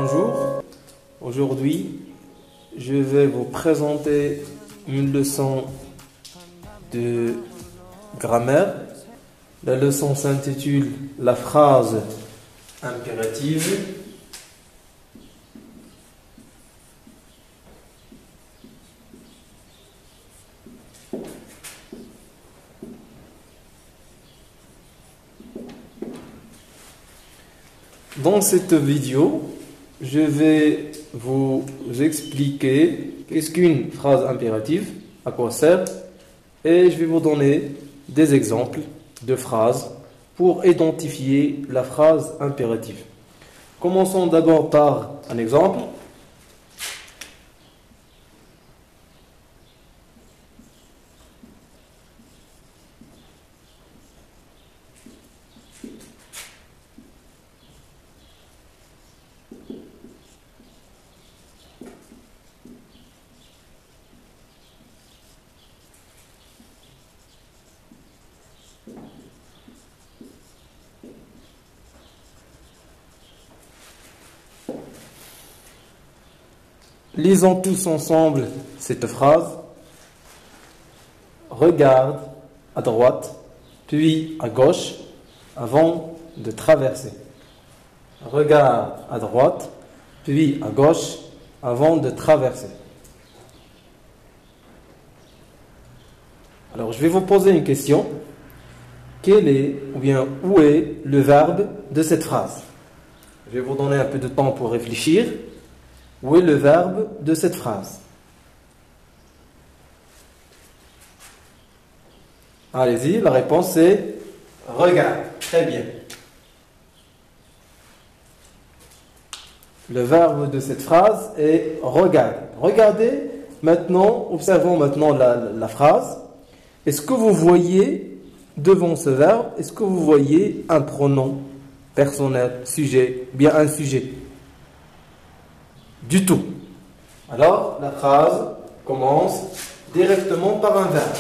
Bonjour, aujourd'hui je vais vous présenter une leçon de grammaire. La leçon s'intitule La phrase impérative. Dans cette vidéo, je vais vous expliquer qu'est-ce qu'une phrase impérative, à quoi sert, et je vais vous donner des exemples de phrases pour identifier la phrase impérative. Commençons d'abord par un exemple. Lisons tous ensemble cette phrase. Regarde à droite, puis à gauche, avant de traverser. Regarde à droite, puis à gauche, avant de traverser. Alors, je vais vous poser une question. Quel est, ou bien, où est le verbe de cette phrase? Je vais vous donner un peu de temps pour réfléchir. Où est le verbe de cette phrase? Allez-y, la réponse est regarde. Très bien. Le verbe de cette phrase est regarde. Regardez maintenant, observons maintenant la phrase. Est-ce que vous voyez devant ce verbe, est-ce que vous voyez un pronom personnel, sujet, bien un sujet? Du tout. Alors, la phrase commence directement par un verbe.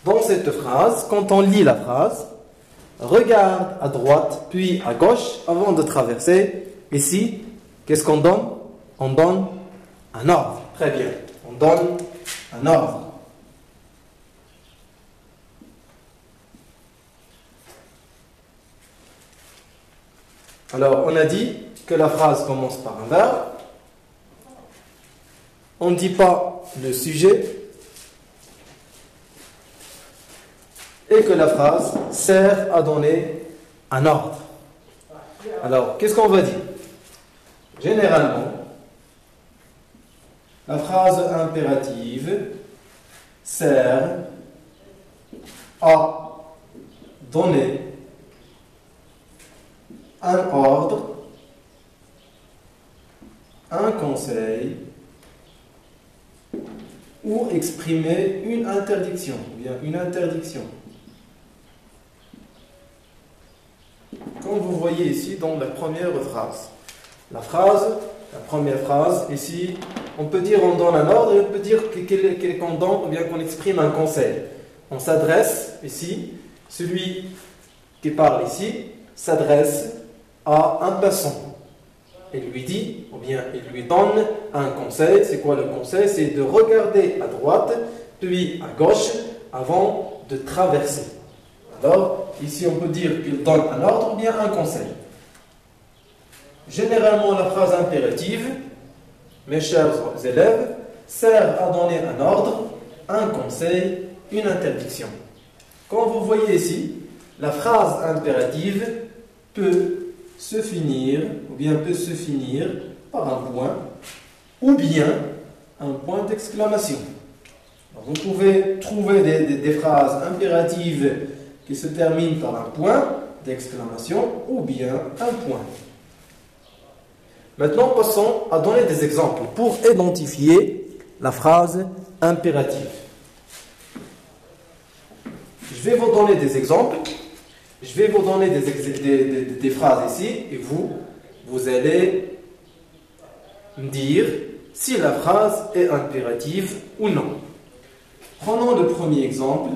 Dans cette phrase, quand on lit la phrase, regarde à droite puis à gauche avant de traverser. Ici, qu'est-ce qu'on donne? On donne un ordre. Très bien. On donne un ordre. Alors, on a dit que la phrase commence par un verbe. On ne dit pas le sujet. Et que la phrase sert à donner un ordre. Alors, qu'est-ce qu'on va dire? Généralement, la phrase impérative sert à donner un ordre, un conseil ou exprimer une interdiction, ou bien une interdiction. Comme vous voyez ici dans la première phrase. La première phrase, ici, on peut dire on donne un ordre et on peut dire qu'on donne ou bien qu'on exprime un conseil. On s'adresse ici, celui qui parle ici s'adresse à un passant. Il lui dit, ou bien il lui donne un conseil. C'est quoi le conseil? C'est de regarder à droite, puis à gauche, avant de traverser. Alors, ici on peut dire qu'il donne un ordre ou bien un conseil. Généralement, la phrase impérative, mes chers élèves, sert à donner un ordre, un conseil, une interdiction. Comme vous voyez ici, la phrase impérative peut se finir, ou bien peut se finir par un point, ou bien un point d'exclamation. Vous pouvez trouver des phrases impératives qui se terminent par un point d'exclamation, ou bien un point. Maintenant, passons à donner des exemples pour identifier la phrase impérative. Je vais vous donner des exemples. Je vais vous donner des phrases ici et vous allez me dire si la phrase est impérative ou non. Prenons le premier exemple.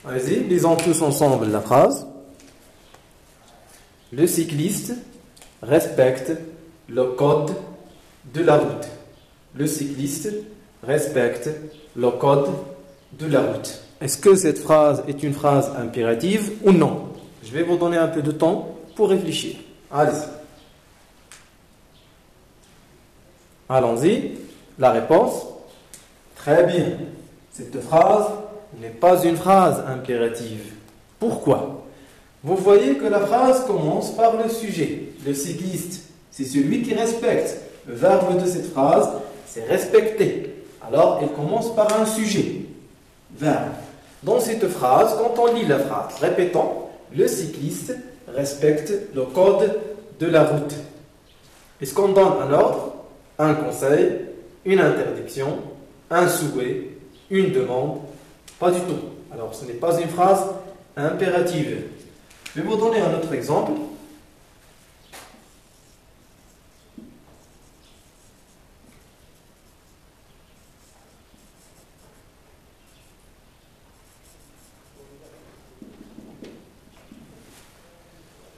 Allez-y, lisons tous ensemble la phrase. Le cycliste respecte le code de la route. Le cycliste respecte le code de la route. Est-ce que cette phrase est une phrase impérative ou non? Je vais vous donner un peu de temps pour réfléchir. Allez-y. Allons-y. La réponse. Très bien. Cette phrase n'est pas une phrase impérative. Pourquoi? Vous voyez que la phrase commence par le sujet. Le cycliste, c'est celui qui respecte. Le verbe de cette phrase, c'est respecter. Alors, elle commence par un sujet. Verbe. Dans cette phrase, quand on lit la phrase, répétons, le cycliste respecte le code de la route. Est-ce qu'on donne un ordre, un conseil, une interdiction, un souhait, une demande? Pas du tout. Alors, ce n'est pas une phrase impérative. Je vais vous donner un autre exemple.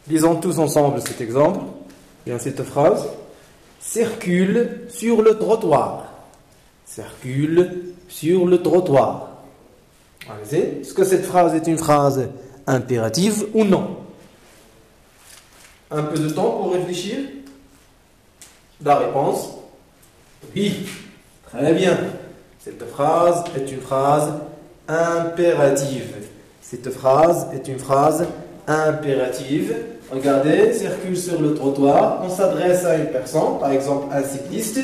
Lisons tous ensemble cet exemple. Bien, cette phrase. Circule sur le trottoir. Circule sur le trottoir. Allez-y. Est-ce que cette phrase est une phrase impérative ou non? Un peu de temps pour réfléchir. La réponse. Oui. Très bien. Cette phrase est une phrase impérative. Cette phrase est une phrase impérative. Regardez, circule sur le trottoir. On s'adresse à une personne, par exemple un cycliste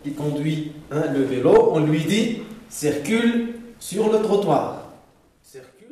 qui conduit le vélo. On lui dit circule sur le trottoir. Circule